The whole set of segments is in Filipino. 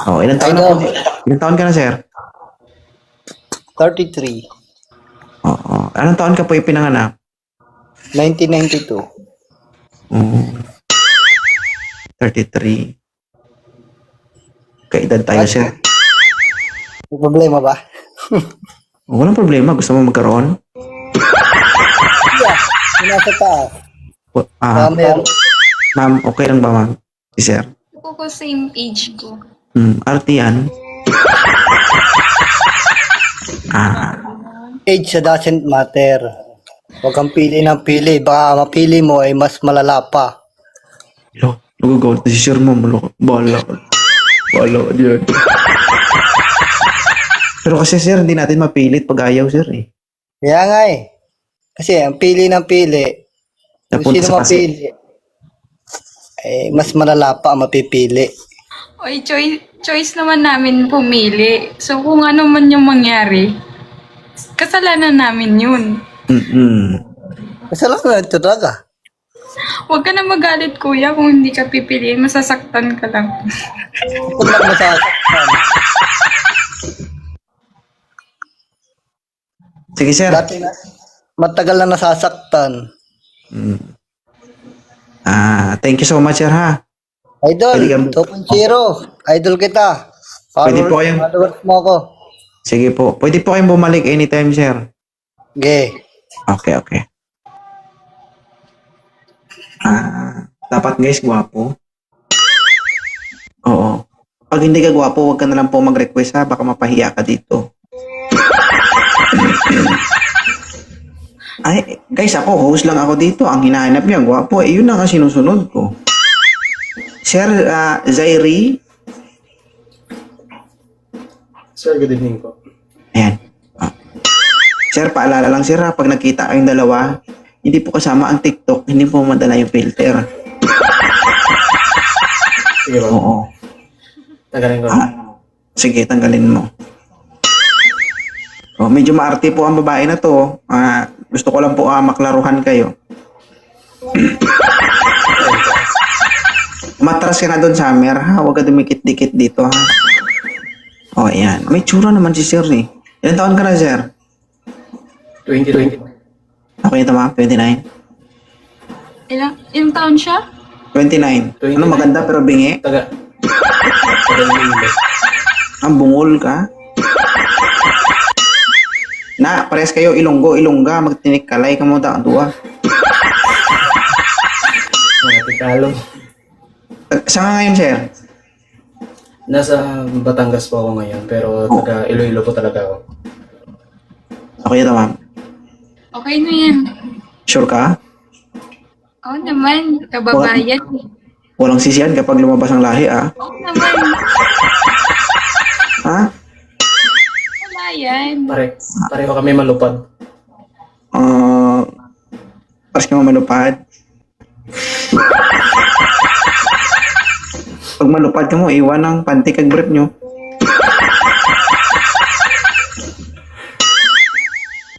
Oh, ilang taon ka na, sir? 33, Oo. Anong taon ka po ipinanganak? 1992. Oo. 33. Kaedad tayo, sir. May problema ba? Walang problema. Gusto mo magkaroon? Yeah, nasa taas. Meron. Ma'am, okay lang ba, ma'am? Si sir. Ako ko same age ko. Arte yan. Age doesn't matter. Huwag kang pili ng pili. Baka mapili mo ay mas malala pa. Lo, nagagawa na si sir mo. Bahala ka. Bahala ka dyan. Pero kasi sir, hindi natin mapilit pag ayaw, sir eh. Kaya nga eh. Kasi ang pili ng pili, kung Napunta sino sa kasi. mapili, eh, mas malala pa ang mapipili. Oy, choice naman namin pumili. So kung ano man yung mangyari, kasalanan namin yun. Kasalanan ito talaga. Huwag ka na magalit, kuya, kung hindi ka pipiliin. Masasaktan ka lang. Huwag lang masasaktan. Sige, sir. Dati na, matagal na nasasaktan. Thank you so much, sir, ha? Idol, Pwede kang- 2.0. Idol kita. Pwede po kayong- Followers mo ako. Sige po. Pwede po kayong bumalik anytime, sir. Okay. Okay. Dapat guys, gwapo. Oo. Pag hindi ka gwapo, huwag ka na lang po mag-request, ha? Baka mapahiya ka dito. Ay, guys, ako, host lang ako dito. Ang hinahanap niya, gwapo. Yun na nga sinusunod ko. Sir, Zairi. Sir, good evening po. Ayan. Sir, paalala lang, sir, ha? Pag nakita kayong dalawa, hindi po kasama ang TikTok, hindi po madala yung filter. Sige po. Oo. Tagalin ko. Sige, tanggalin mo. Oh, medyo maarte po ang babae na to. Gusto ko lang po maklaruhan kayo. Matras ka na doon, Summer, ha? Huwag ka dumikit-dikit dito, ha? Oh, ayan. May tsura naman si Sir, eh. Ilan taon ka na, Sir? 2020. Ako yung tama? 29? Ilang taon siya? 29. Ano, maganda pero bingi? Tagalin. Ang bungol ka? Na, pares kayo Ilongga, magtinik kalay ka mo dua. Tagalog. Saan ka ngayon, Sir? Nasa Batangas po ako ngayon, pero taga Iloilo po talaga ako. Ako yung tama. Okay na yan. Sure ka? Oo naman, kababayan. Walang sisiyan kapag lumabas ang lahi, Oo naman, Ha? wala yan. Pareho kami malupad. Pares ka mo malupad. Pag malupad ka mo, iwan ng panty kag brief nyo.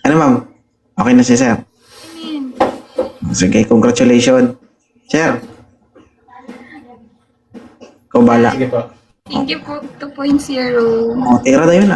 Ano, ma'am? Okay na si Sir? Sige, congratulations. Sir. Ikaw bala. Sige po. Thank you po, 2.0. Tira na yun,